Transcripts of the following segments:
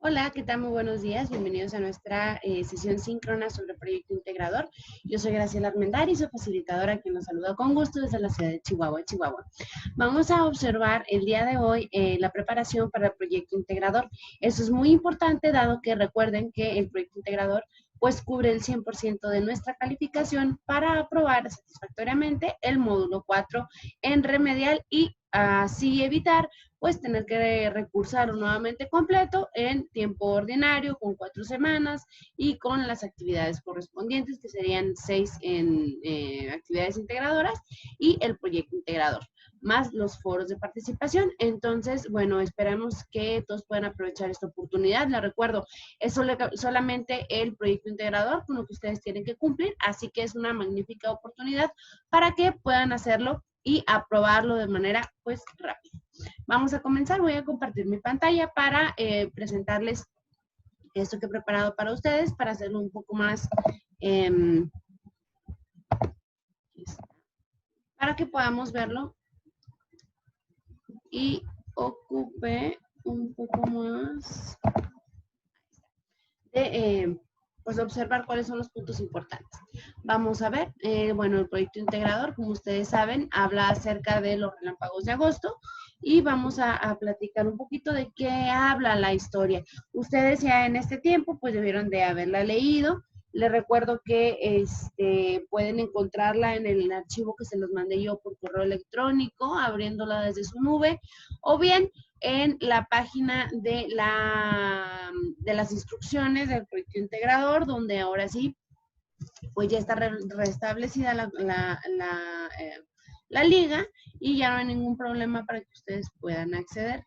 Hola, ¿qué tal? Muy buenos días. Bienvenidos a nuestra sesión síncrona sobre proyecto integrador. Yo soy Graciela Armendariz, su facilitadora, quien nos saluda con gusto desde la ciudad de Chihuahua, Chihuahua. Vamos a observar el día de hoy la preparación para el proyecto integrador. Eso es muy importante, dado que recuerden que el proyecto integrador pues cubre el 100% de nuestra calificación para aprobar satisfactoriamente el módulo 4 en remedial y así evitar pues tener que recursar nuevamente completo en tiempo ordinario con 4 semanas y con las actividades correspondientes que serían 6 en actividades integradoras y el proyecto integrador más los foros de participación. Entonces, bueno, esperamos que todos puedan aprovechar esta oportunidad. Les recuerdo, es solamente el proyecto integrador con lo que ustedes tienen que cumplir, así que es una magnífica oportunidad para que puedan hacerlo y aprobarlo de manera pues rápida. Vamos a comenzar, voy a compartir mi pantalla para presentarles esto que he preparado para ustedes, para hacerlo un poco más, para que podamos verlo y ocupe un poco más de pues observar cuáles son los puntos importantes. Vamos a ver, bueno, el proyecto integrador, como ustedes saben, habla acerca de los relámpagos de agosto y vamos a platicar un poquito de qué habla la historia. Ustedes ya en este tiempo pues debieron de haberla leído. Les recuerdo que pueden encontrarla en el archivo que se los mandé yo por correo electrónico, abriéndola desde su nube, o bien en la página de las instrucciones del proyecto integrador, donde ahora sí, pues ya está restablecida la liga y ya no hay ningún problema para que ustedes puedan acceder.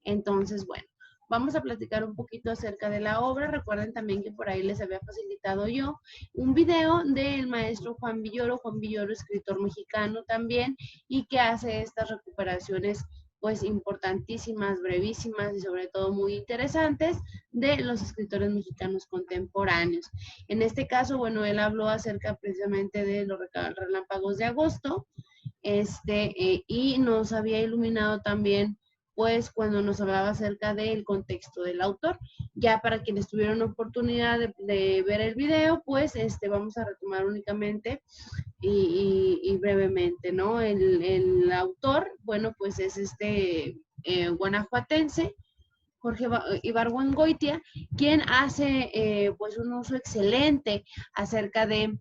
Entonces, bueno, vamos a platicar un poquito acerca de la obra. Recuerden también que por ahí les había facilitado yo un video del maestro Juan Villoro, escritor mexicano también, y que hace estas recuperaciones pues importantísimas, brevísimas y sobre todo muy interesantes de los escritores mexicanos contemporáneos. En este caso, bueno, él habló acerca precisamente de los relámpagos de agosto, y nos había iluminado también, pues, cuando nos hablaba acerca del contexto del autor. Ya para quienes tuvieron oportunidad de ver el video, pues, vamos a retomar únicamente y brevemente, ¿no? El autor, bueno, pues es guanajuatense, Jorge Ibargüengoitia, quien hace pues un uso excelente acerca de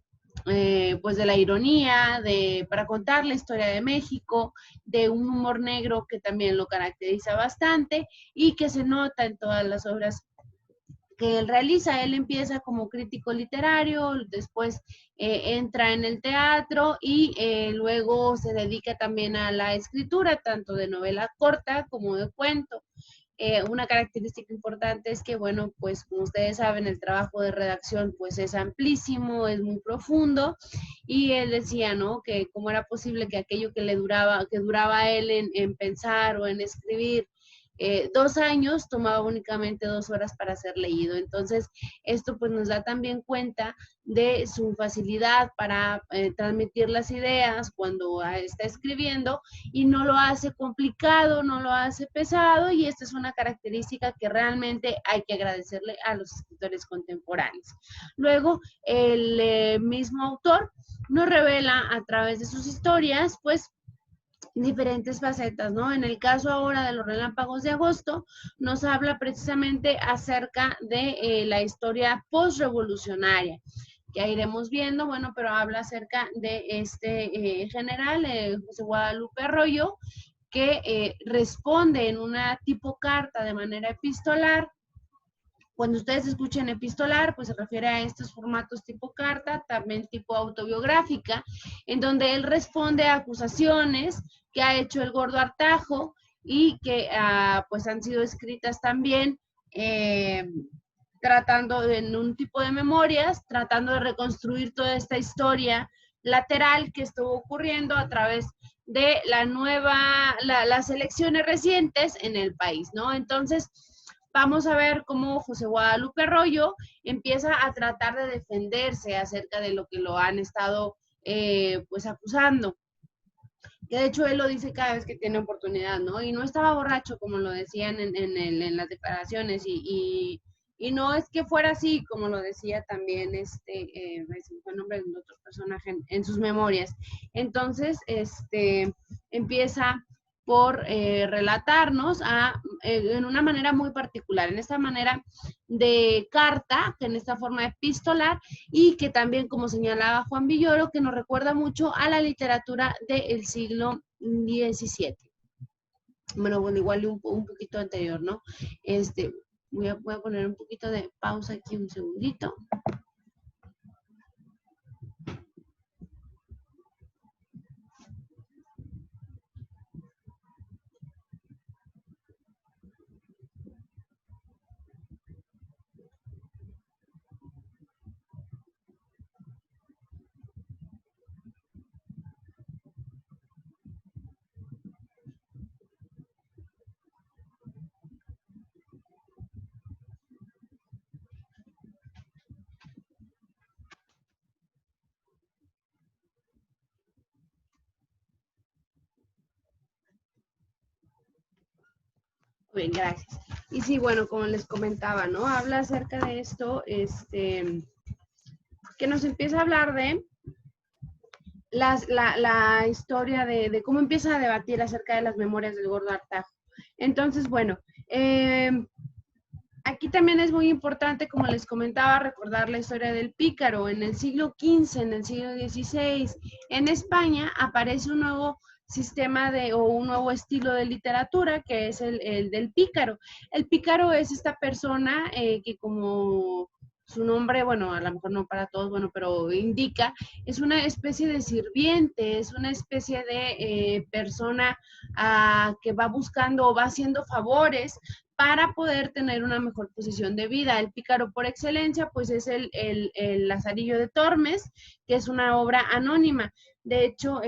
pues de la ironía, para contar la historia de México, de un humor negro que también lo caracteriza bastante y que se nota en todas las obras que él realiza. Él empieza como crítico literario, después entra en el teatro y luego se dedica también a la escritura, tanto de novela corta como de cuento. Una característica importante es que, bueno, pues como ustedes saben, el trabajo de redacción pues es amplísimo, es muy profundo, y él decía, ¿no? Que cómo era posible que aquello que duraba a él en pensar o en escribir 2 años, tomaba únicamente 2 horas para ser leído. Entonces, esto pues nos da también cuenta de su facilidad para transmitir las ideas cuando está escribiendo, y no lo hace complicado, no lo hace pesado, y esta es una característica que realmente hay que agradecerle a los escritores contemporáneos. Luego, el mismo autor nos revela a través de sus historias, pues, diferentes facetas, ¿no? En el caso ahora de los relámpagos de agosto, nos habla precisamente acerca de la historia postrevolucionaria, que iremos viendo, bueno, pero habla acerca de este general, José Guadalupe Arroyo, que responde en una tipo carta de manera epistolar. Cuando ustedes escuchen epistolar, pues se refiere a estos formatos tipo carta, también tipo autobiográfica, en donde él responde a acusaciones que ha hecho el Gordo Artajo y que pues han sido escritas también tratando en un tipo de memorias, tratando de reconstruir toda esta historia lateral que estuvo ocurriendo a través de las elecciones recientes en el país, ¿no? Entonces, vamos a ver cómo José Guadalupe Arroyo empieza a tratar de defenderse acerca de lo que lo han estado pues acusando. que de hecho él lo dice cada vez que tiene oportunidad, ¿no? Y no estaba borracho, como lo decían en las declaraciones, y no es que fuera así, como lo decía también fue el nombre de otro personaje en sus memorias. Entonces, empieza por relatarnos en una manera muy particular, en esta manera de carta, en esta forma epistolar, y que también, como señalaba Juan Villoro, que nos recuerda mucho a la literatura del siglo XVII. Bueno, igual un poquito anterior, ¿no? Voy a poner un poquito de pausa aquí un segundito. Bien, gracias. Y sí, bueno, como les comentaba, ¿no? Habla acerca de esto, que nos empieza a hablar de la historia de cómo empieza a debatir acerca de las memorias del Gordo Artajo. Entonces, bueno, aquí también es muy importante, como les comentaba, recordar la historia del pícaro. En el siglo XV, en el siglo XVI, en España aparece un nuevo sistema o un nuevo estilo de literatura, que es el del pícaro. El pícaro es esta persona que, como su nombre, bueno, a lo mejor no para todos, bueno, pero indica, es una especie de sirviente, es una especie de persona que va buscando o va haciendo favores para poder tener una mejor posición de vida. El pícaro por excelencia, pues es el Lazarillo de Tormes, que es una obra anónima. De hecho,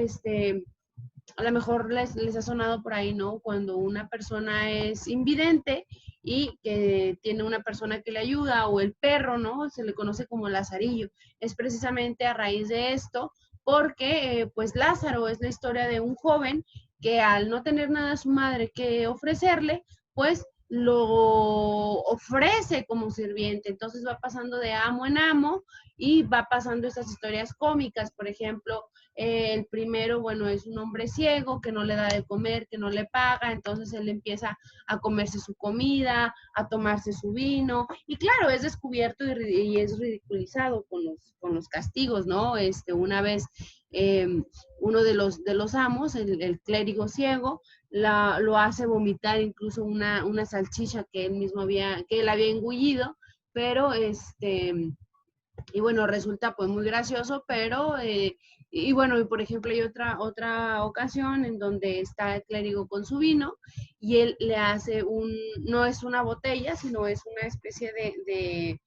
a lo mejor les ha sonado por ahí, ¿no? Cuando una persona es invidente y que tiene una persona que le ayuda, o el perro, ¿no? Se le conoce como Lazarillo. Es precisamente a raíz de esto, porque pues Lázaro es la historia de un joven que, al no tener nada a su madre que ofrecerle, pues lo ofrece como sirviente. Entonces va pasando de amo en amo y va pasando estas historias cómicas. Por ejemplo, el primero, bueno, es un hombre ciego que no le da de comer, que no le paga, entonces él empieza a comerse su comida, a tomarse su vino, y claro, es descubierto y es ridiculizado con los castigos, ¿no? Una vez uno de los amos, el clérigo ciego, lo hace vomitar incluso una salchicha que él mismo que él había engullido, pero y bueno, resulta pues muy gracioso, pero y bueno, y por ejemplo hay otra ocasión en donde está el clérigo con su vino y él le hace no es una botella, sino es una especie de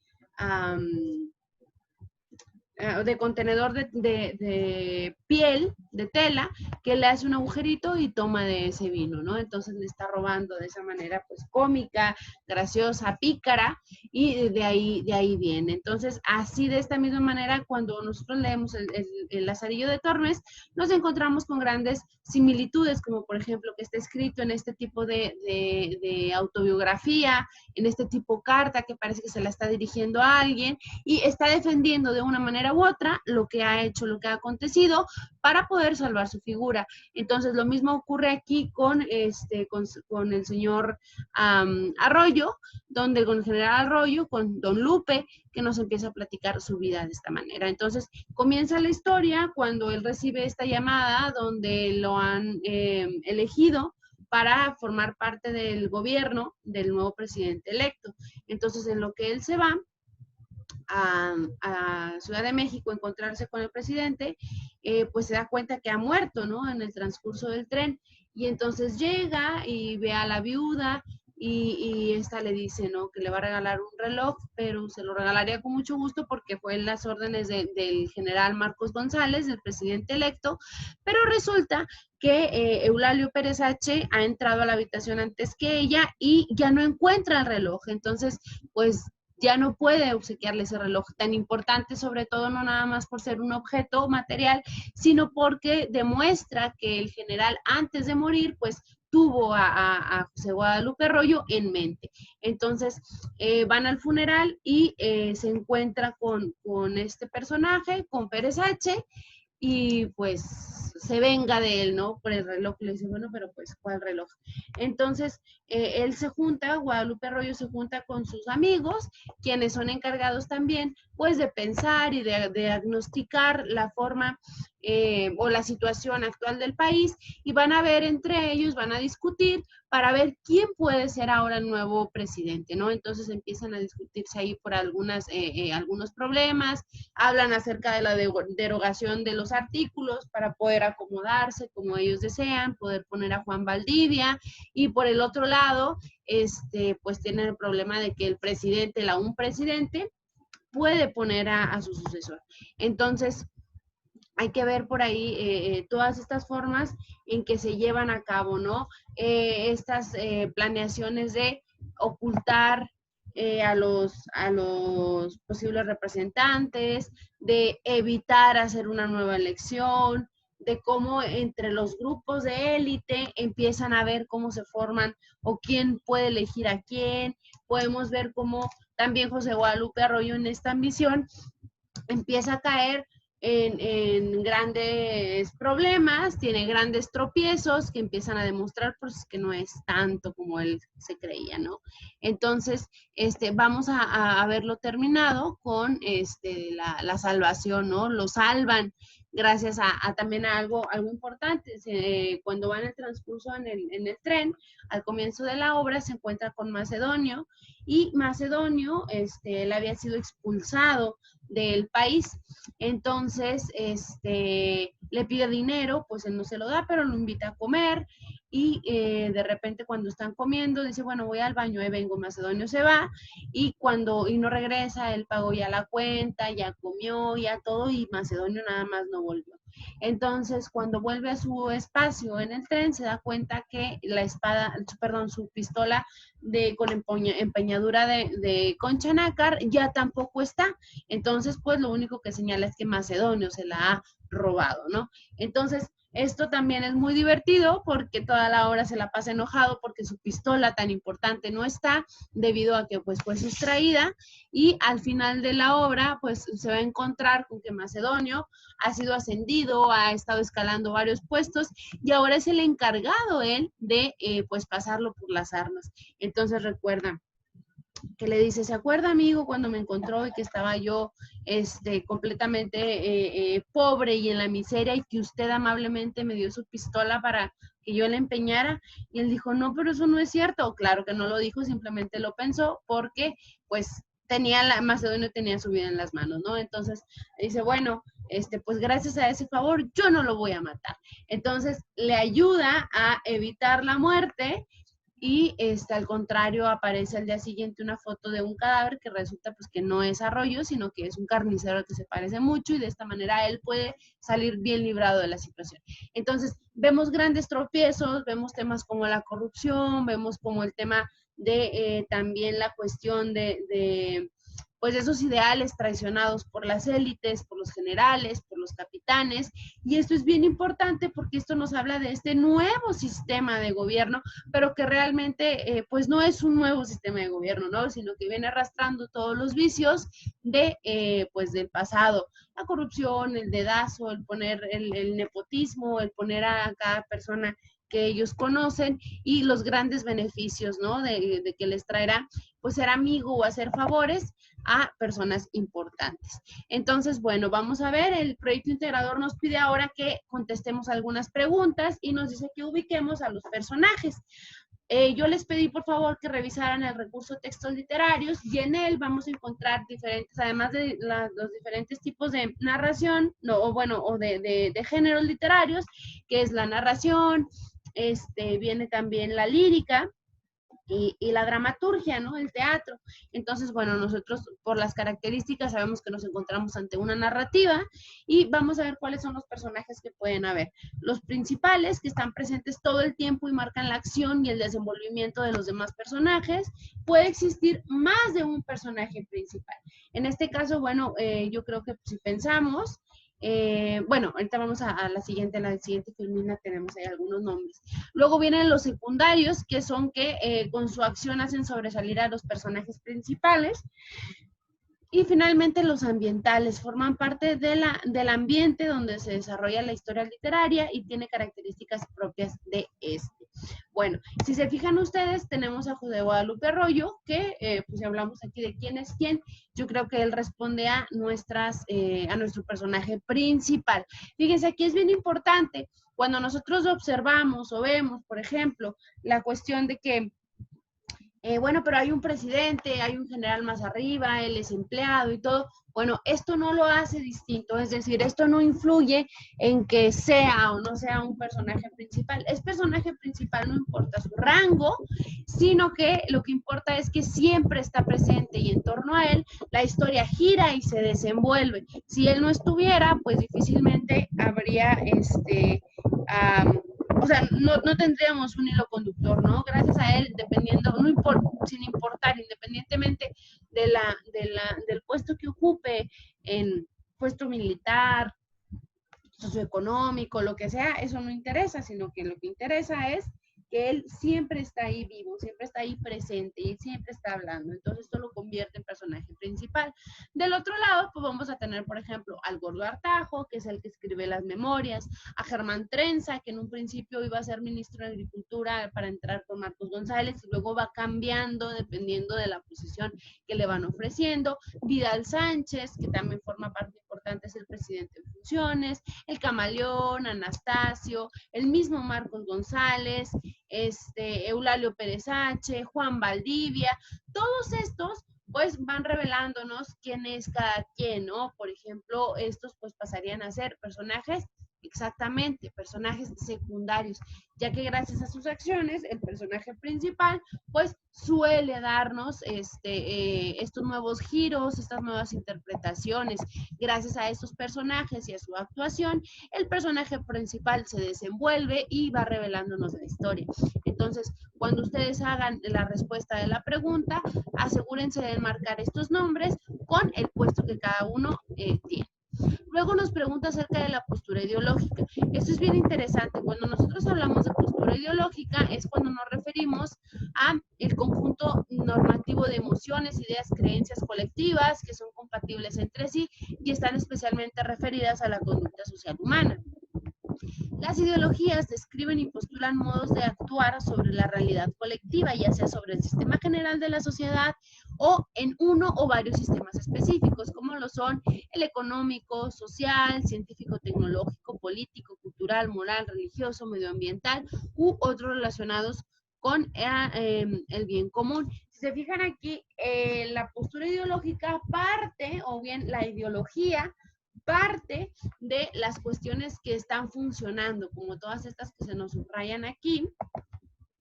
contenedor de piel, de tela, que le hace un agujerito y toma de ese vino, ¿no? Entonces le está robando de esa manera, pues cómica, graciosa, pícara, y de ahí viene. Entonces, así de esta misma manera, cuando nosotros leemos el Lazarillo de Tormes, nos encontramos con grandes similitudes, como por ejemplo que está escrito en este tipo de autobiografía, en este tipo carta que parece que se la está dirigiendo a alguien, y está defendiendo de una manera u otra lo que ha hecho, lo que ha acontecido, para poder salvar su figura. Entonces, lo mismo ocurre aquí con el señor Arroyo, donde con el general Arroyo, con don Lupe, que nos empieza a platicar su vida de esta manera. Entonces, comienza la historia cuando él recibe esta llamada donde lo han elegido para formar parte del gobierno del nuevo presidente electo. Entonces, en lo que él se va a Ciudad de México a encontrarse con el presidente, pues se da cuenta que ha muerto, ¿no? En el transcurso del tren. Y entonces llega y ve a la viuda y esta le dice, ¿no? Que le va a regalar un reloj, pero se lo regalaría con mucho gusto porque fue en las órdenes del general Marcos González, del presidente electo, pero resulta que Eulalio Pérez H. ha entrado a la habitación antes que ella y ya no encuentra el reloj. Entonces, pues ya no puede obsequiarle ese reloj tan importante, sobre todo no nada más por ser un objeto material, sino porque demuestra que el general antes de morir, pues tuvo a José Guadalupe Arroyo en mente. Entonces van al funeral y se encuentra con este personaje, con Pérez H., y pues se venga de él, ¿no? Por el reloj. Le dice, bueno, pero pues, ¿cuál reloj? Entonces, él se junta, Guadalupe Arroyo se junta con sus amigos, quienes son encargados también, pues, de pensar y de diagnosticar la forma o la situación actual del país, y van a ver entre ellos, van a discutir para ver quién puede ser ahora el nuevo presidente, ¿no? Entonces empiezan a discutirse ahí por algunos problemas, hablan acerca de la derogación de los artículos para poder acomodarse como ellos desean, poder poner a Juan Valdivia, y por el otro lado, pues tienen el problema de que el presidente, un presidente, puede poner a su sucesor. Entonces, hay que ver por ahí todas estas formas en que se llevan a cabo, ¿no? Estas planeaciones de ocultar a los posibles representantes, de evitar hacer una nueva elección, de cómo entre los grupos de élite empiezan a ver cómo se forman o quién puede elegir a quién. Podemos ver cómo también José Guadalupe Arroyo en esta ambición empieza a caer en grandes problemas, tiene grandes tropiezos que empiezan a demostrar pues, que no es tanto como él se creía, ¿no? Entonces, vamos a verlo terminado con la salvación, ¿no? Lo salvan gracias también a algo importante. Cuando va en el transcurso en el tren, al comienzo de la obra se encuentra con Macedonio, y Macedonio, él había sido expulsado del país. Entonces, le pide dinero, pues él no se lo da, pero lo invita a comer, y de repente cuando están comiendo, dice, bueno, voy al baño, vengo. Macedonio se va, y no regresa, él pagó ya la cuenta, ya comió, ya todo, y Macedonio nada más no volvió. Entonces, cuando vuelve a su espacio en el tren, se da cuenta que su pistola con empeñadura de concha nácar ya tampoco está. Entonces, pues lo único que señala es que Macedonio se la ha robado, ¿no? Entonces, esto también es muy divertido porque toda la hora se la pasa enojado porque su pistola tan importante no está, debido a que pues fue sustraída, y al final de la obra pues se va a encontrar con que Macedonio ha sido ascendido, ha estado escalando varios puestos, y ahora es el encargado él de pues pasarlo por las armas. Entonces recuerda que le dice, ¿se acuerda, amigo, cuando me encontró y que estaba yo completamente pobre y en la miseria, y que usted amablemente me dio su pistola para que yo la empeñara? Y él dijo, no, pero eso no es cierto. Claro que no lo dijo, simplemente lo pensó porque pues Macedonio tenía su vida en las manos, ¿no? Entonces dice, bueno, pues gracias a ese favor yo no lo voy a matar. Entonces le ayuda a evitar la muerte, y al contrario aparece al día siguiente una foto de un cadáver que resulta pues que no es Arroyo, sino que es un carnicero al que se parece mucho, y de esta manera él puede salir bien librado de la situación. Entonces vemos grandes tropiezos, vemos temas como la corrupción, vemos como el tema de también la cuestión pues esos ideales traicionados por las élites, por los generales, por los capitanes, y esto es bien importante porque esto nos habla de este nuevo sistema de gobierno, pero que realmente pues no es un nuevo sistema de gobierno, ¿no? Sino que viene arrastrando todos los vicios pues del pasado, la corrupción, el dedazo, el poner el nepotismo, el poner a cada persona que ellos conocen, y los grandes beneficios, ¿no? De que les traerá pues ser amigo o hacer favores a personas importantes. Entonces, bueno, vamos a ver, el proyecto integrador nos pide ahora que contestemos algunas preguntas y nos dice que ubiquemos a los personajes. Yo les pedí por favor que revisaran el recurso textos literarios, y en él vamos a encontrar diferentes, además de los diferentes tipos de narración, o de géneros literarios, que es la narración, viene también la lírica, y la dramaturgia, ¿no? El teatro. Entonces, bueno, nosotros por las características sabemos que nos encontramos ante una narrativa y vamos a ver cuáles son los personajes que pueden haber. Los principales, que están presentes todo el tiempo y marcan la acción y el desenvolvimiento de los demás personajes. Puede existir más de un personaje principal. En este caso, bueno, yo creo que si pensamos, bueno, ahorita vamos a la siguiente filmina tenemos ahí algunos nombres. Luego vienen los secundarios, que son que con su acción hacen sobresalir a los personajes principales. Y finalmente los ambientales forman parte del ambiente donde se desarrolla la historia literaria y tiene características propias de este. Bueno, si se fijan ustedes, tenemos a José Guadalupe Arroyo, que pues si hablamos aquí de quién es quién, yo creo que él responde a nuestro personaje principal. Fíjense, aquí es bien importante, cuando nosotros observamos o vemos, por ejemplo, la cuestión de que bueno, pero hay un presidente, hay un general más arriba, él es empleado y todo. Bueno, esto no lo hace distinto, es decir, esto no influye en que sea o no sea un personaje principal. Es personaje principal, no importa su rango, sino que lo que importa es que siempre está presente y en torno a él la historia gira y se desenvuelve. Si él no estuviera, pues difícilmente habría o sea, no tendríamos un hilo conductor, ¿no? Gracias a él, dependiendo, sin importar, independientemente del puesto que ocupe, en puesto militar, socioeconómico, lo que sea, eso no interesa, sino que lo que interesa es que él siempre está ahí vivo, siempre está ahí presente y siempre está hablando. Entonces esto lo convierte en personaje principal. Del otro lado, pues vamos a tener, por ejemplo, al Gordo Artajo, que es el que escribe las memorias, a Germán Trenza, que en un principio iba a ser ministro de Agricultura para entrar con Marcos González y luego va cambiando dependiendo de la posición que le van ofreciendo, Vidal Sánchez, que también forma parte importante, es el presidente en funciones, el Camaleón, Anastasio, el mismo Marcos González, Eulalio Pérez H, Juan Valdivia, todos estos pues van revelándonos quién es cada quien, ¿no? Por ejemplo, estos pues pasarían a ser personajes, exactamente, personajes secundarios, ya que gracias a sus acciones, el personaje principal pues suele darnos estos nuevos giros, estas nuevas interpretaciones. Gracias a estos personajes y a su actuación, el personaje principal se desenvuelve y va revelándonos la historia. Entonces, cuando ustedes hagan la respuesta de la pregunta, asegúrense de marcar estos nombres con el puesto que cada uno tiene. Luego nos pregunta acerca de la postura ideológica. Esto es bien interesante. Cuando nosotros hablamos de postura ideológica es cuando nos referimos a el conjunto normativo de emociones, ideas, creencias colectivas que son compatibles entre sí y están especialmente referidas a la conducta social humana. Las ideologías describen y postulan modos de actuar sobre la realidad colectiva, ya sea sobre el sistema general de la sociedad o en uno o varios sistemas específicos, como lo son el económico, social, científico, tecnológico, político, cultural, moral, religioso, medioambiental u otros relacionados con el bien común. Si se fijan aquí, la postura ideológica parte, o bien la ideología, parte de las cuestiones que están funcionando, como todas estas que se nos subrayan aquí,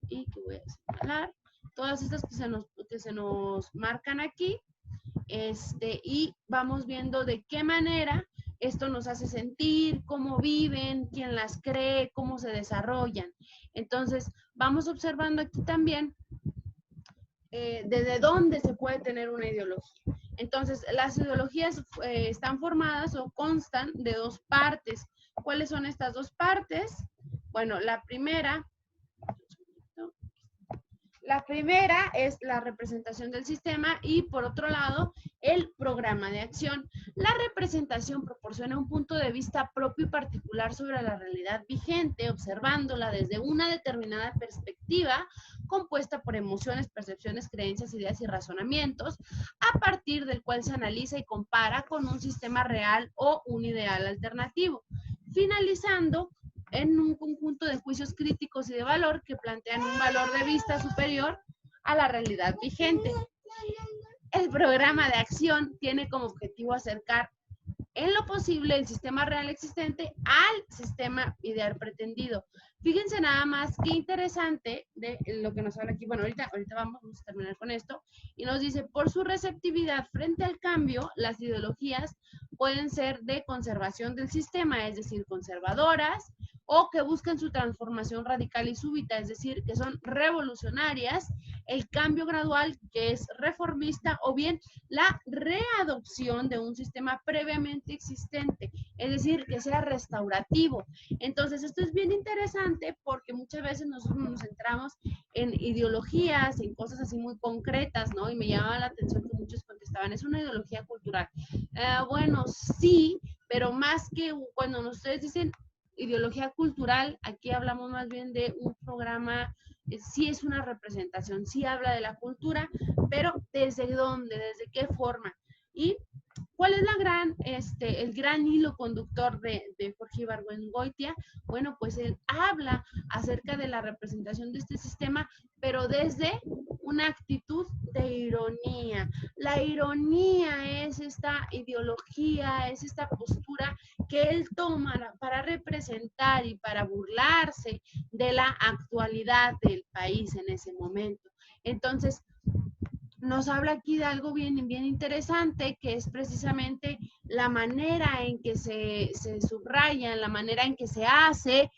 y que voy a señalar, todas estas que se nos marcan aquí, y vamos viendo de qué manera esto nos hace sentir, cómo viven, quién las cree, cómo se desarrollan. Entonces, vamos observando aquí también desde dónde se puede tener una ideología. Entonces, las ideologías están formadas o constan de dos partes. ¿Cuáles son estas dos partes? Bueno, la primera es la representación del sistema y por otro lado, el programa de acción. La representación proporciona un punto de vista propio y particular sobre la realidad vigente, observándola desde una determinada perspectiva compuesta por emociones, percepciones, creencias, ideas y razonamientos, a partir del cual se analiza y compara con un sistema real o un ideal alternativo, finalizando en un conjunto de juicios críticos y de valor que plantean un valor de vista superior a la realidad vigente. El programa de acción tiene como objetivo acercar en lo posible el sistema real existente al sistema ideal pretendido. Fíjense nada más qué interesante de lo que nos habla aquí. Bueno, ahorita vamos a terminar con esto. Y nos dice, por su receptividad frente al cambio, las ideologías pueden ser de conservación del sistema, es decir, conservadoras, o que buscan su transformación radical y súbita, es decir, que son revolucionarias, el cambio gradual, que es reformista, o bien la readopción de un sistema previamente existente, es decir, que sea restaurativo. Entonces, esto es bien interesante porque muchas veces nosotros nos centramos en ideologías, en cosas así muy concretas, ¿no? Y me llamaba la atención que muchos contestaban, es una ideología cultural. Bueno, sí, pero más que cuando ustedes dicen ideología cultural, aquí hablamos más bien de un programa, sí es una representación, sí habla de la cultura, pero ¿desde dónde? ¿Desde qué forma? Y ¿cuál es el gran hilo conductor de Jorge Ibargüengoitia? Bueno, pues él habla acerca de la representación de este sistema, pero desde una actitud de ironía. La ironía es esta ideología, es esta postura que él toma para representar y para burlarse de la actualidad del país en ese momento. Entonces, nos habla aquí de algo bien, bien interesante, que es precisamente la manera en que se subraya, la manera en que se hace,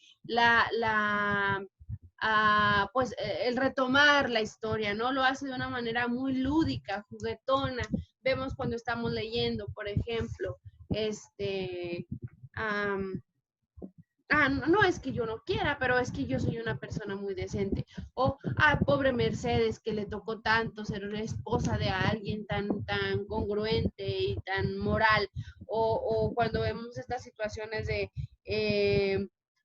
pues el retomar la historia, ¿no? Lo hace de una manera muy lúdica, juguetona. Vemos cuando estamos leyendo, por ejemplo, no es que yo no quiera, pero es que yo soy una persona muy decente. O, pobre Mercedes, que le tocó tanto ser una esposa de alguien tan congruente y tan moral. O cuando vemos estas situaciones de,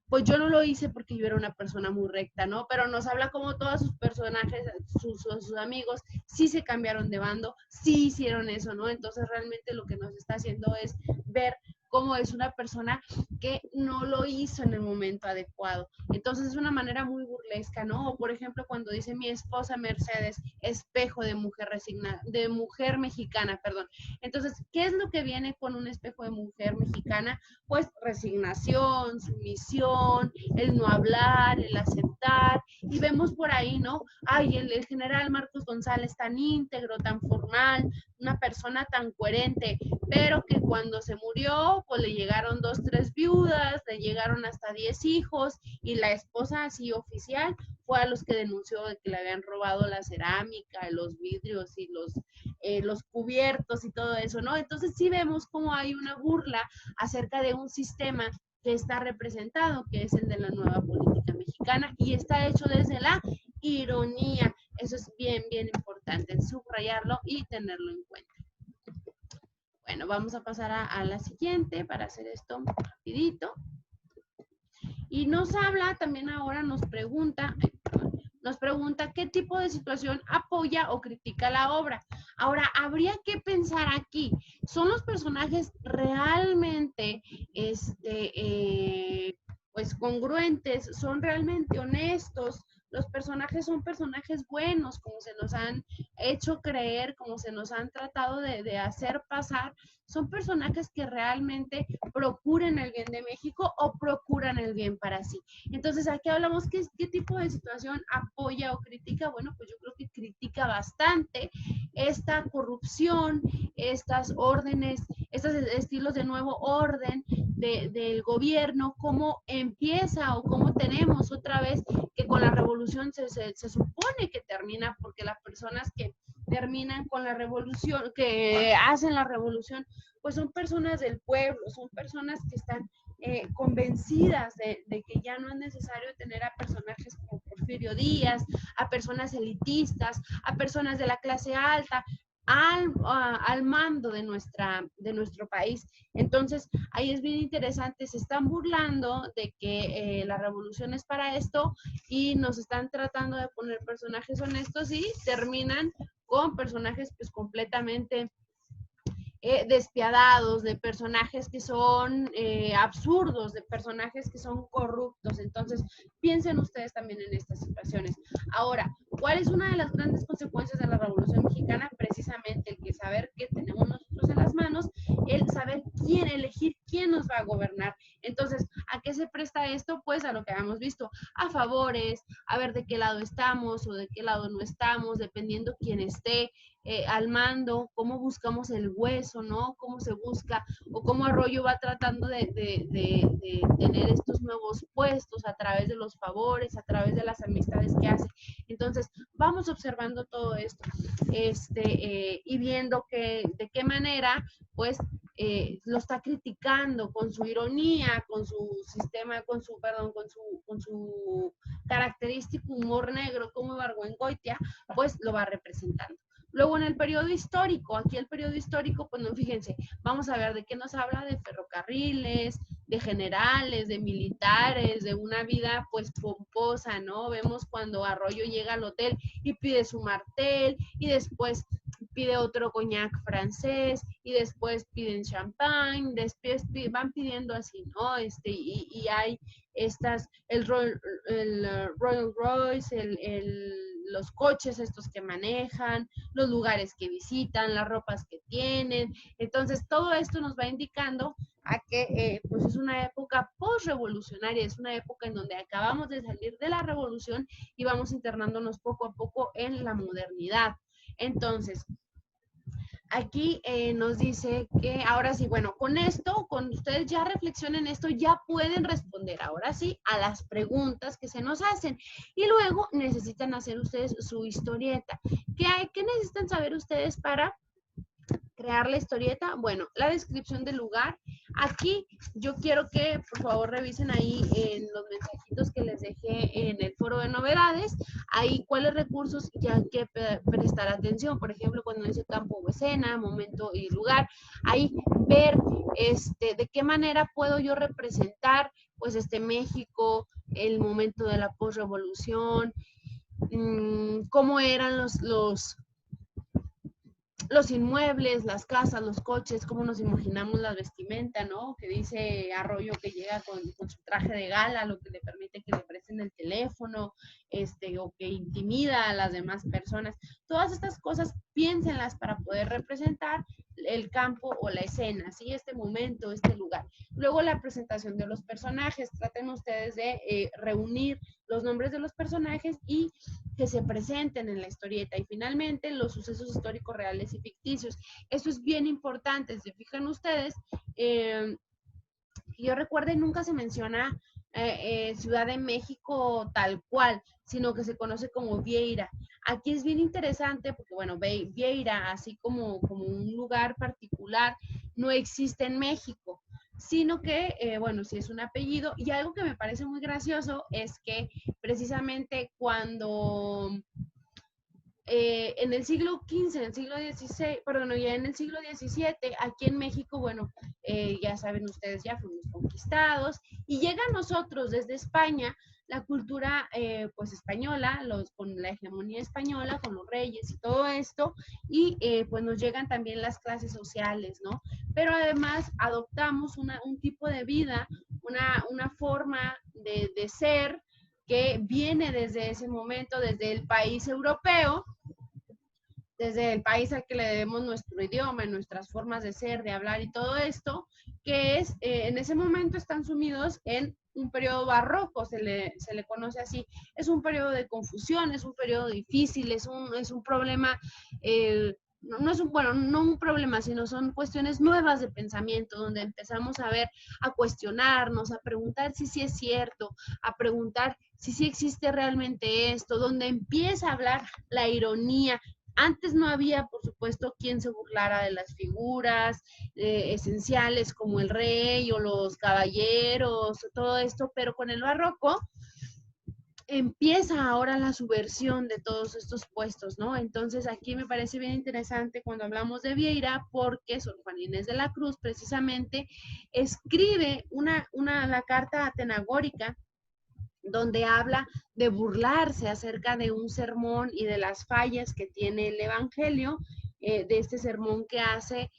pues yo no lo hice porque yo era una persona muy recta, ¿no? Pero nos habla como todos sus personajes, sus amigos, sí se cambiaron de bando, sí hicieron eso, ¿no? Entonces realmente lo que nos está haciendo es ver cómo es una persona que no lo hizo en el momento adecuado. Entonces es una manera muy burlesca, ¿no? O por ejemplo, cuando dice mi esposa Mercedes, espejo de mujer resignada, de mujer mexicana, perdón. Entonces, ¿qué es lo que viene con un espejo de mujer mexicana? Pues resignación, sumisión, el no hablar, el aceptar. Y vemos por ahí, ¿no? Ay, el general Marcos González tan íntegro, tan formal, una persona tan coherente, pero que cuando se murió, pues le llegaron 2, 3 viudas, le llegaron hasta 10 hijos, y la esposa así oficial fue a los que denunció de que le habían robado la cerámica, los vidrios y los cubiertos y todo eso, ¿no? Entonces sí vemos como hay una burla acerca de un sistema que está representado, que es el de la nueva política mexicana, y está hecho desde la ironía. Eso es bien, bien importante, subrayarlo y tenerlo en cuenta. Bueno, vamos a pasar a la siguiente para hacer esto rapidito. Y nos habla, también ahora nos pregunta qué tipo de situación apoya o critica la obra. Ahora, habría que pensar aquí, ¿son los personajes realmente, pues congruentes, son realmente honestos? Los personajes son personajes buenos, como se nos han hecho creer, como se nos han tratado de hacer pasar. Son personajes que realmente procuran el bien de México o procuran el bien para sí. Entonces, aquí hablamos qué tipo de situación apoya o critica. Bueno, pues yo creo que critica bastante esta corrupción, estas órdenes, estos estilos de nuevo orden del gobierno, cómo empieza o cómo tenemos otra vez que con la revolución se supone que termina, porque las personas que terminan con la revolución, que hacen la revolución, pues son personas del pueblo, son personas que están convencidas de que ya no es necesario tener a personajes como Porfirio Díaz, a personas elitistas, a personas de la clase alta, al mando de nuestro país. Entonces, ahí es bien interesante, se están burlando de que la revolución es para esto y nos están tratando de poner personajes honestos y terminan con personajes pues completamente despiadados, de personajes que son absurdos, de personajes que son corruptos. Entonces, piensen ustedes también en estas situaciones. Ahora, ¿cuál es una de las grandes consecuencias de la Revolución Mexicana? Precisamente el que saber qué tenemos nosotros en las manos, el saber elegir quién nos va a gobernar. Entonces, ¿a qué se presta esto? Pues pues a lo que habíamos visto, a favores, a ver de qué lado estamos o de qué lado no estamos, dependiendo quién esté al mando, cómo buscamos el hueso, ¿no? Cómo se busca o cómo Arroyo va tratando de tener estos nuevos puestos a través de los favores, a través de las amistades que hace. Entonces, vamos observando todo esto y viendo de qué manera, pues, lo está criticando con su ironía, con su sistema, con su característico humor negro como Ibargüengoitia, pues lo va representando. Luego en el periodo histórico, aquí el periodo histórico, pues no, fíjense, vamos a ver de qué nos habla: de ferrocarriles, de generales, de militares, de una vida pues pomposa, ¿no? Vemos cuando Arroyo llega al hotel y pide su martel y después pide otro coñac francés y después piden champán, después van pidiendo así, ¿no? Y hay el Royal Royce, los coches estos que manejan, los lugares que visitan, las ropas que tienen. Entonces, todo esto nos va indicando a que pues es una época post-revolucionaria, es una época en donde acabamos de salir de la revolución y vamos internándonos poco a poco en la modernidad. Entonces, aquí nos dice que ahora sí, bueno, con esto, con ustedes ya reflexionen esto, ya pueden responder ahora sí a las preguntas que se nos hacen. Y luego necesitan hacer ustedes su historieta. ¿Qué necesitan saber ustedes para crear la historieta? Bueno, la descripción del lugar. Aquí yo quiero que por favor revisen ahí en los mensajitos que les dejé en el foro de novedades, ahí cuáles recursos ya hay que prestar atención. Por ejemplo, cuando dice campo o escena, momento y lugar, ahí ver de qué manera puedo yo representar pues México, el momento de la posrevolución, cómo eran los inmuebles, las casas, los coches, cómo nos imaginamos la vestimenta, ¿no? Que dice Arroyo que llega con su traje de gala, lo que le permite que le presten el teléfono, o que intimida a las demás personas. Todas estas cosas, piénsenlas para poder representar el campo o la escena, ¿sí? Este momento, este lugar. Luego la presentación de los personajes. Traten ustedes de reunir los nombres de los personajes y que se presenten en la historieta. Y finalmente, los sucesos históricos reales y ficticios. Esto es bien importante. Si fijan ustedes, yo recuerdo, nunca se menciona Ciudad de México tal cual, sino que se conoce como Vieira. Aquí es bien interesante porque, bueno, Vieira, así como un lugar particular, no existe en México, sino que, bueno, sí es un apellido. Y algo que me parece muy gracioso es que precisamente cuando en el siglo XV, en el siglo XVI, perdón, ya en el siglo XVII, aquí en México, bueno, ya saben ustedes, ya fuimos conquistados y llega a nosotros desde España la cultura pues española, con la hegemonía española, con los reyes y todo esto, y pues nos llegan también las clases sociales, ¿no? Pero además adoptamos un tipo de vida, una forma de ser que viene desde ese momento, desde el país europeo, desde el país al que le debemos nuestro idioma, nuestras formas de ser, de hablar y todo esto, que es, en ese momento están sumidos en un periodo barroco, se le conoce así. Es un periodo de confusión, es un periodo difícil, es un problema, no es bueno, no un problema, sino son cuestiones nuevas de pensamiento, donde empezamos a ver, a cuestionarnos, a preguntar si sí es cierto, a preguntar si sí existe realmente esto, donde empieza a hablar la ironía. Antes no había, por supuesto, quien se burlara de las figuras esenciales como el rey o los caballeros, todo esto, pero con el barroco empieza ahora la subversión de todos estos puestos, ¿no? Entonces aquí me parece bien interesante cuando hablamos de Vieira, porque Sor Juana Inés de la Cruz precisamente escribe la carta atenagórica, donde habla de burlarse acerca de un sermón y de las fallas que tiene el Evangelio, de este sermón que hace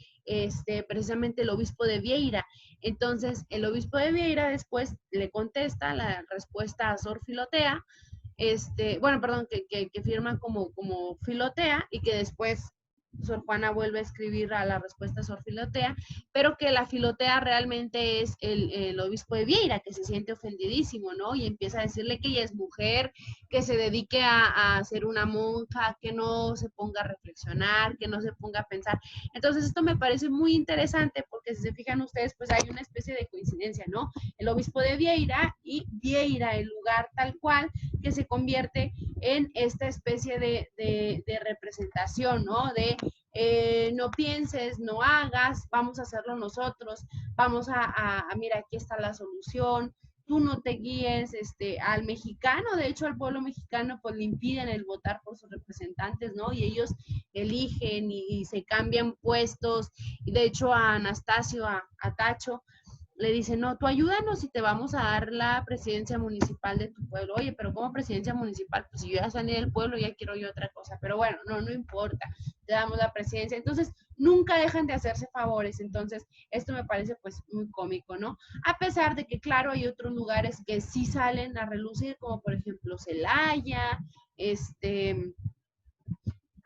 precisamente el obispo de Vieira. Entonces, el obispo de Vieira después le contesta la respuesta a Sor Filotea, bueno, perdón, que firma como Filotea y que después Sor Juana vuelve a escribir a la respuesta a Sor Filotea, pero que la Filotea realmente es el obispo de Vieira, que se siente ofendidísimo, ¿no? Y empieza a decirle que ella es mujer, que se dedique a ser una monja, que no se ponga a reflexionar, que no se ponga a pensar. Entonces esto me parece muy interesante porque si se fijan ustedes, pues hay una especie de coincidencia, ¿no? El obispo de Vieira y Vieira, el lugar tal cual, que se convierte en esta especie de representación, ¿no? De no pienses, no hagas, vamos a hacerlo nosotros, vamos mira, aquí está la solución, tú no te guíes al mexicano, de hecho al pueblo mexicano pues le impiden el votar por sus representantes, ¿no? Y ellos eligen y se cambian puestos, y de hecho a Anastasio, a Tacho, le dice, no, tú ayúdanos y te vamos a dar la presidencia municipal de tu pueblo. Oye, pero ¿cómo presidencia municipal? Pues si yo ya salí del pueblo, ya quiero yo otra cosa. Pero bueno, no importa, te damos la presidencia. Entonces, nunca dejan de hacerse favores. Entonces, esto me parece pues muy cómico, ¿no? A pesar de que, claro, hay otros lugares que sí salen a relucir, como por ejemplo Celaya,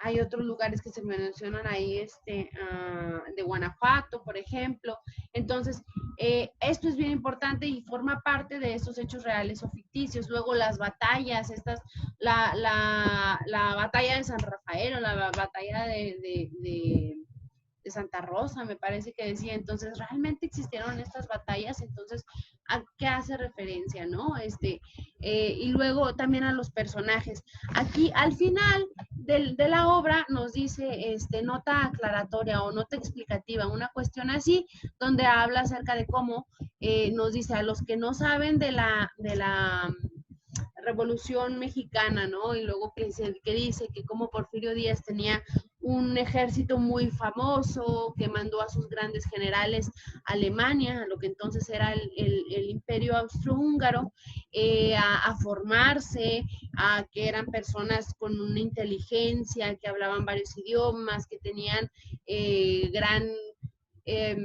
hay otros lugares que se mencionan ahí, de Guanajuato, por ejemplo. Entonces, esto es bien importante y forma parte de estos hechos reales o ficticios. Luego las batallas, la batalla de San Rafael o la batalla de Santa Rosa, me parece que decía. Entonces, realmente existieron estas batallas. Entonces, ¿a qué hace referencia, no? Y luego también a los personajes. Aquí, al final de la obra, nos dice nota aclaratoria o nota explicativa, una cuestión así, donde habla acerca de cómo nos dice a los que no saben de la Revolución Mexicana, ¿no? Y luego que dice que como Porfirio Díaz tenía un ejército muy famoso, que mandó a sus grandes generales a Alemania, a lo que entonces era el imperio austrohúngaro, a formarse, a que eran personas con una inteligencia, que hablaban varios idiomas, que tenían gran eh,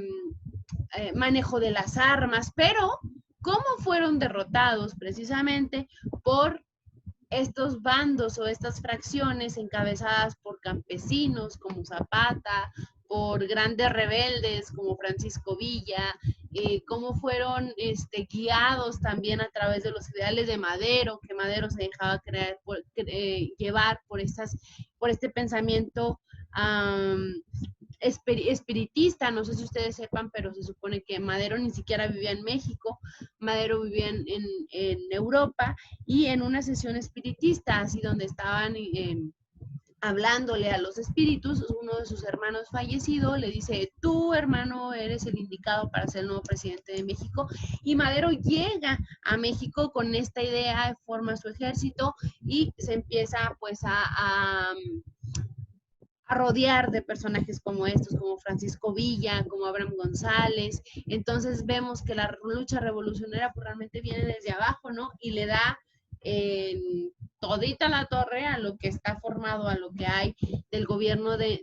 manejo de las armas, pero cómo fueron derrotados precisamente por estos bandos o estas fracciones encabezadas por campesinos como Zapata, por grandes rebeldes como Francisco Villa, cómo fueron guiados también a través de los ideales de Madero, que Madero se dejaba llevar por este pensamiento espiritista. No sé si ustedes sepan, pero se supone que Madero ni siquiera vivía en México, Madero vivía en Europa, y en una sesión espiritista, así donde estaban hablándole a los espíritus, uno de sus hermanos fallecido le dice, tú hermano eres el indicado para ser el nuevo presidente de México, y Madero llega a México con esta idea, forma su ejército y se empieza pues a rodear de personajes como estos, como Francisco Villa, como Abraham González. Entonces vemos que la lucha revolucionaria pues, realmente viene desde abajo, ¿no? Y le da todita la torre a lo que está formado, a lo que hay del gobierno de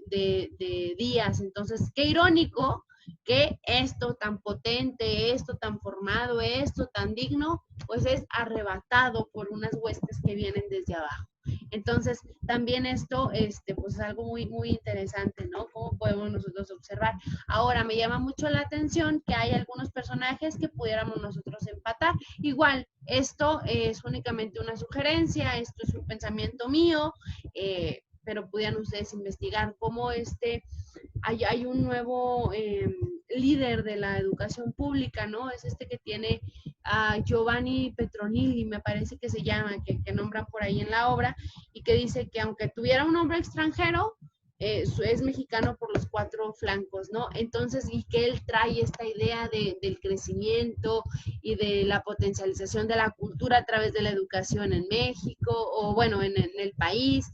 Díaz. Entonces, qué irónico que esto tan potente, esto tan formado, esto tan digno, pues es arrebatado por unas huestes que vienen desde abajo. Entonces, también esto, pues es algo muy, muy interesante, ¿no? Cómo podemos nosotros observar. Ahora, me llama mucho la atención que hay algunos personajes que pudiéramos nosotros empatar. Igual, esto es únicamente una sugerencia, esto es un pensamiento mío, pero pudieran ustedes investigar cómo hay un nuevo líder de la educación pública, ¿no? Es que tiene a Giovanni Petronilli, me parece que se llama, que nombran por ahí en la obra, y que dice que aunque tuviera un nombre extranjero, es mexicano por los cuatro flancos, ¿no? Entonces, y que él trae esta idea del crecimiento y de la potencialización de la cultura a través de la educación en México, o bueno, en el país,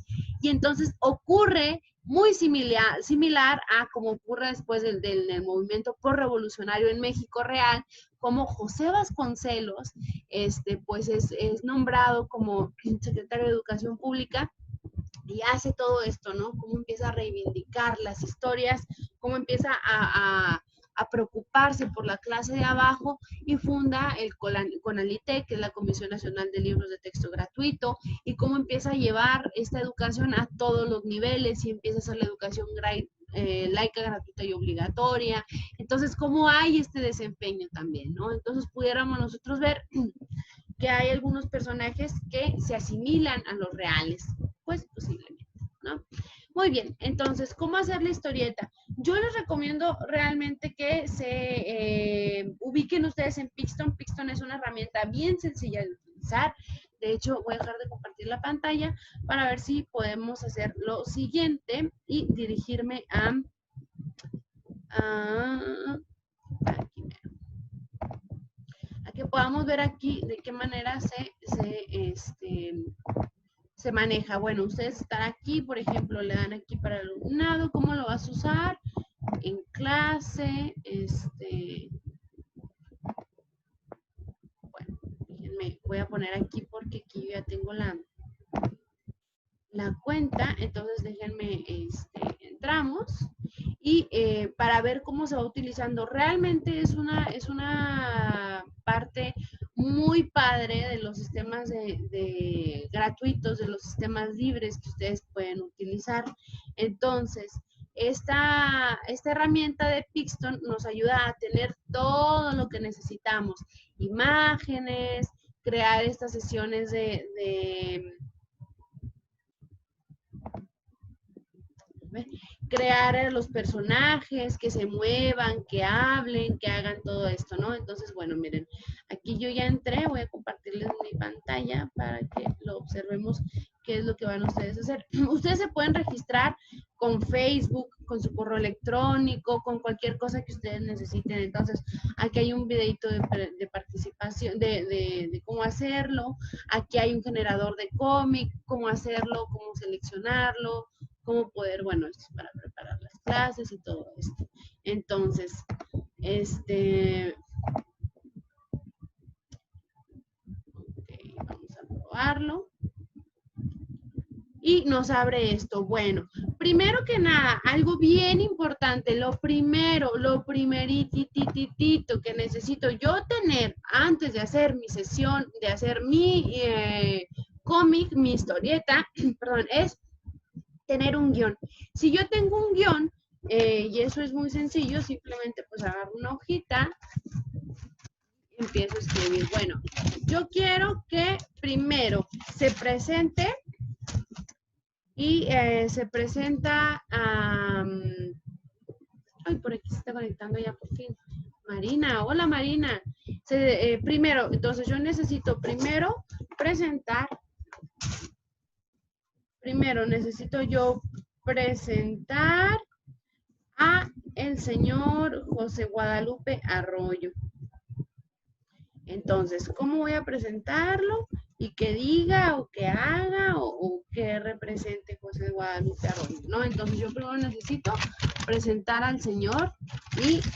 y entonces ocurre muy similar a como ocurre después del movimiento revolucionario en México real, como José Vasconcelos, pues es nombrado como secretario de Educación Pública y hace todo esto, ¿no? Cómo empieza a reivindicar las historias, cómo empieza a preocuparse por la clase de abajo y funda el CONALITEG, que es la Comisión Nacional de Libros de Texto Gratuito, y cómo empieza a llevar esta educación a todos los niveles y empieza a hacer la educación laica, gratuita y obligatoria. Entonces, ¿cómo hay este desempeño también, no? Entonces, pudiéramos nosotros ver que hay algunos personajes que se asimilan a los reales, pues posiblemente, ¿no? Muy bien, entonces, ¿cómo hacer la historieta? Yo les recomiendo realmente que se ubiquen ustedes en Pixton. Pixton es una herramienta bien sencilla de utilizar. De hecho, voy a dejar de compartir la pantalla para ver si podemos hacer lo siguiente y dirigirme a aquí, a que podamos ver aquí de qué manera se maneja. Bueno, ustedes están aquí, por ejemplo, le dan aquí para el alumnado, ¿cómo lo vas a usar? En clase, bueno, déjenme, voy a poner aquí porque aquí ya tengo la cuenta, entonces déjenme, entramos y para ver cómo se va utilizando. Realmente es una parte muy padre de los sistemas gratuitos, de los sistemas libres que ustedes pueden utilizar. Entonces, esta herramienta de Pixton nos ayuda a tener todo lo que necesitamos, imágenes, crear estas sesiones crear los personajes, que se muevan, que hablen, que hagan todo esto, ¿no? Entonces, bueno, miren, aquí yo ya entré, voy a compartirles mi pantalla para que lo observemos qué es lo que van ustedes a hacer. Ustedes se pueden registrar con Facebook, con su correo electrónico, con cualquier cosa que ustedes necesiten. Entonces, aquí hay un videito de participación, de cómo hacerlo. Aquí hay un generador de cómic, cómo hacerlo, cómo seleccionarlo, cómo poder, bueno, esto es para preparar las clases y todo esto. Entonces, okay, vamos a probarlo. Y nos abre esto. Bueno, primero que nada, algo bien importante, lo primerititito que necesito yo tener antes de hacer mi sesión, de hacer mi cómic, mi historieta, perdón, es tener un guión. Si yo tengo un guión, y eso es muy sencillo, simplemente pues agarro una hojita, empiezo a escribir. Bueno, yo quiero que primero se presente y se presenta ay, por aquí se está conectando ya por fin. Marina, hola Marina. Primero, entonces yo necesito necesito yo presentar a el señor José Guadalupe Arroyo. Entonces, ¿cómo voy a presentarlo? Y que diga o que haga o que represente José Guadalupe Arroyo, ¿no? Entonces yo primero necesito presentar al señor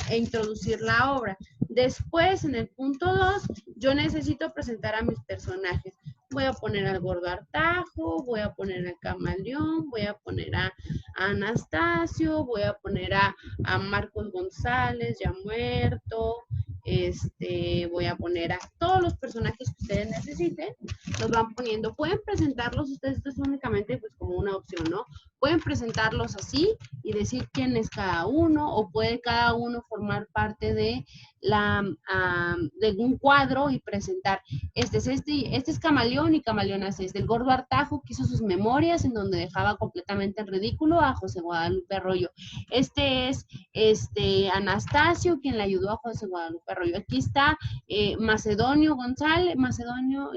e introducir la obra. Después, en el punto 2, yo necesito presentar a mis personajes. Voy a poner al Gordo Artajo, voy a poner al Camaleón, voy a poner a Anastasio, voy a poner a Marcos González, ya muerto, voy a poner a todos los personajes que ustedes necesiten, los van poniendo, pueden presentarlos ustedes, esto es únicamente pues como una opción, ¿no? Pueden presentarlos así y decir quién es cada uno, o puede cada uno formar parte de de un cuadro y presentar, este es Camaleón y Camaleón hace el Gordo Artajo que hizo sus memorias en donde dejaba completamente en ridículo a José Guadalupe Arroyo, este es Anastasio, quien le ayudó a José Guadalupe Arroyo. Aquí está Macedonio González, Macedonio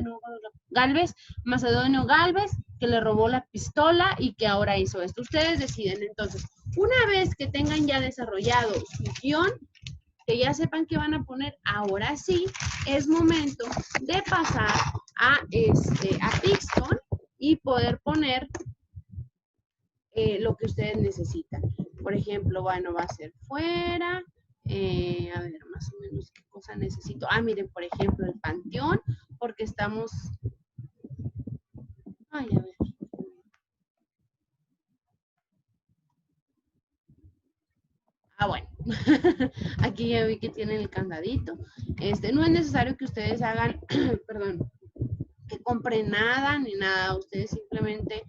Galvez, que le robó la pistola y que ahora hizo esto. Ustedes deciden. Entonces, una vez que tengan ya desarrollado su guión, que ya sepan qué van a poner, ahora sí es momento de pasar a Pixton y poder poner lo que ustedes necesitan. Por ejemplo, bueno, va a ser fuera, a ver, más o menos qué cosa necesito. Miren, por ejemplo, el panteón, porque estamos, a ver. Bueno, Aquí ya vi que tienen el candadito. No es necesario que ustedes hagan, perdón, que compren nada ni nada. Ustedes simplemente,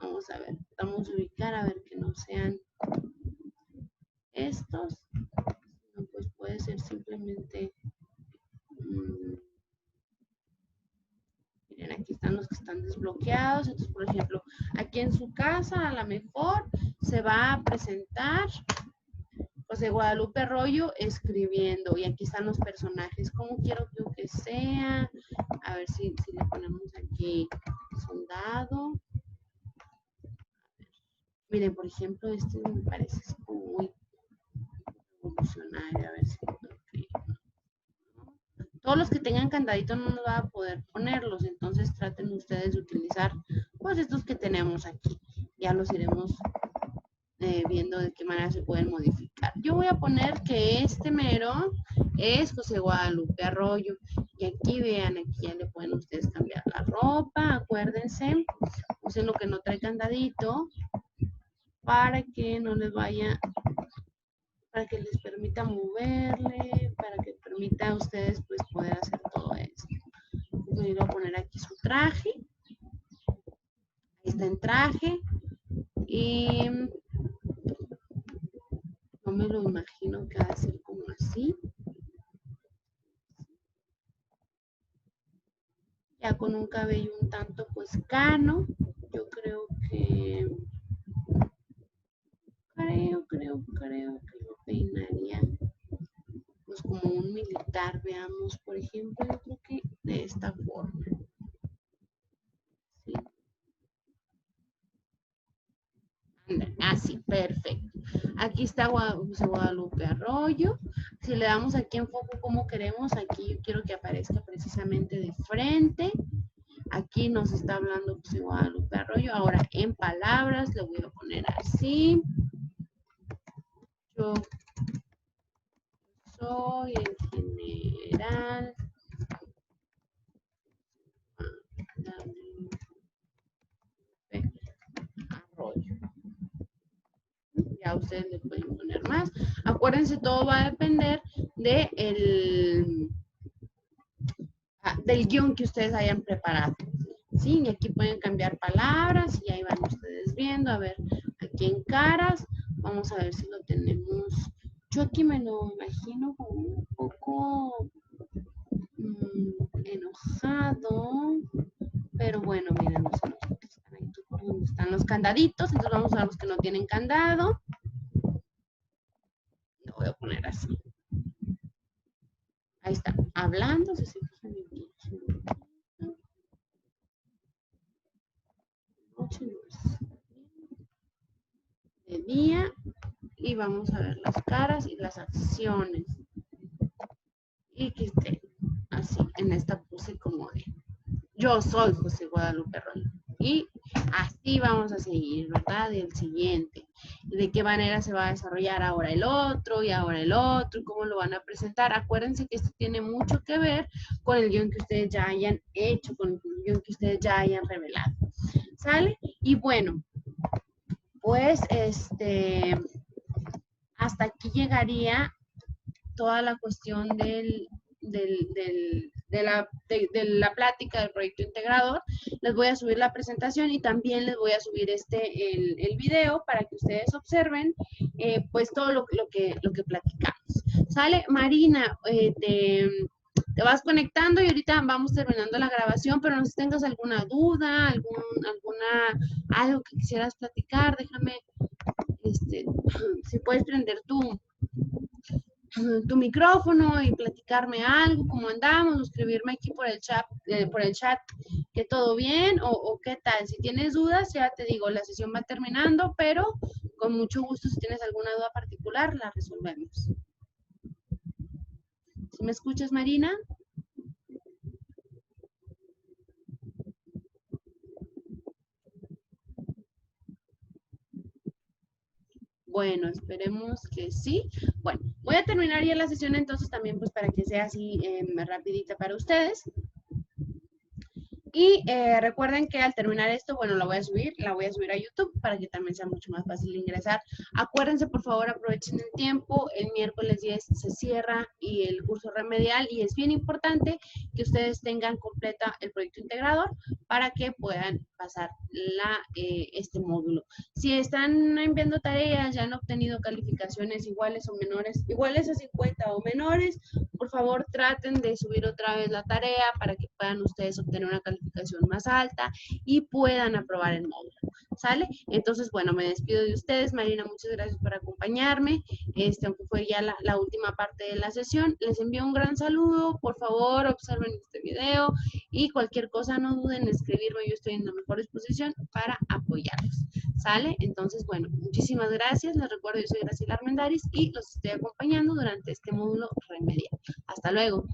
vamos a ver, vamos a ubicar a ver que no sean estos. No, pues puede ser simplemente, miren, aquí están los que están desbloqueados. Entonces, por ejemplo, aquí en su casa a lo mejor se va a presentar José Guadalupe Arroyo escribiendo, y aquí están los personajes, ¿cómo quiero que sea? A ver si le ponemos aquí soldado. Miren, por ejemplo, me parece muy revolucionario, a ver si... Okay. Todos los que tengan candadito no nos va a poder ponerlos, entonces traten ustedes de utilizar pues estos que tenemos aquí. Ya los iremos viendo de qué manera se pueden modificar. Yo voy a poner que este mero es José Guadalupe Arroyo. Y aquí vean, aquí ya le pueden ustedes cambiar la ropa. Acuérdense, usen lo que no trae candadito para que no les vaya, para que les permita moverle, para que permita a ustedes pues poder hacer todo esto. Voy a poner aquí su traje. Ahí está en traje. Y no me lo imagino que va a ser como así. Ya con un cabello un tanto pues cano. Yo creo que lo peinaría pues como un militar, veamos, por ejemplo, yo creo que de esta forma. ¿Sí? Así, perfecto. Aquí está Guadalupe Arroyo. Si le damos aquí en foco como queremos, aquí yo quiero que aparezca precisamente de frente. Aquí nos está hablando José Guadalupe Arroyo. Ahora en palabras le voy a poner así. Yo soy el general Arroyo. Ya ustedes le pueden poner más. Acuérdense, todo va a depender del guión que ustedes hayan preparado. ¿Sí? Y aquí pueden cambiar palabras y ahí van ustedes viendo. A ver, aquí en caras, vamos a ver si lo tenemos. Yo aquí me lo imagino como un poco enojado, pero bueno, miren, están ahí por donde están los candaditos. Entonces vamos a los que no tienen candado. Lo voy a poner así. Ahí está, hablando. De día, y vamos a ver las caras y las acciones. Y que esté así, en esta pose como de yo soy José Guadalupe Arroyo. Y así vamos a seguir, ¿verdad? Y el siguiente. De qué manera se va a desarrollar ahora el otro y ahora el otro, y cómo lo van a presentar. Acuérdense que esto tiene mucho que ver con el guión que ustedes ya hayan hecho, con el guión que ustedes ya hayan revelado. ¿Sale? Y bueno, pues hasta aquí llegaría toda la cuestión de la plática del proyecto integrador. Les voy a subir la presentación y también les voy a subir el video para que ustedes observen pues todo lo que platicamos. ¿Sale? Marina, te vas conectando y ahorita vamos terminando la grabación, pero no sé si tengas alguna duda, algo que quisieras platicar, déjame, si puedes prender tu micrófono y platicarme algo, cómo andamos, o escribirme aquí por el chat, que todo bien o qué tal. Si tienes dudas, ya te digo, la sesión va terminando, pero con mucho gusto, si tienes alguna duda particular, la resolvemos. ¿Sí me escuchas, Marina? Bueno, esperemos que sí. Bueno, voy a terminar ya la sesión entonces también pues para que sea así rapidita para ustedes. Y recuerden que al terminar esto, bueno, la voy a subir a YouTube para que también sea mucho más fácil de ingresar. Acuérdense, por favor, aprovechen el tiempo. El miércoles 10 se cierra y el curso remedial y es bien importante que ustedes tengan completa el proyecto integrador para que puedan pasar este módulo. Si están enviando tareas, ya han obtenido calificaciones iguales o menores, iguales a 50 o menores, por favor traten de subir otra vez la tarea para que puedan ustedes obtener una calificación más alta y puedan aprobar el módulo. ¿Sale? Entonces, bueno, me despido de ustedes. Marina, muchas gracias por acompañarme. Aunque fue ya la última parte de la sesión, les envío un gran saludo. Por favor, observen este video y cualquier cosa no duden en escribirme. Yo estoy en la mejor disposición para apoyarlos. ¿Sale? Entonces, bueno, muchísimas gracias. Les recuerdo, yo soy Graciela Armendáriz y los estoy acompañando durante este módulo remedial. Hasta luego.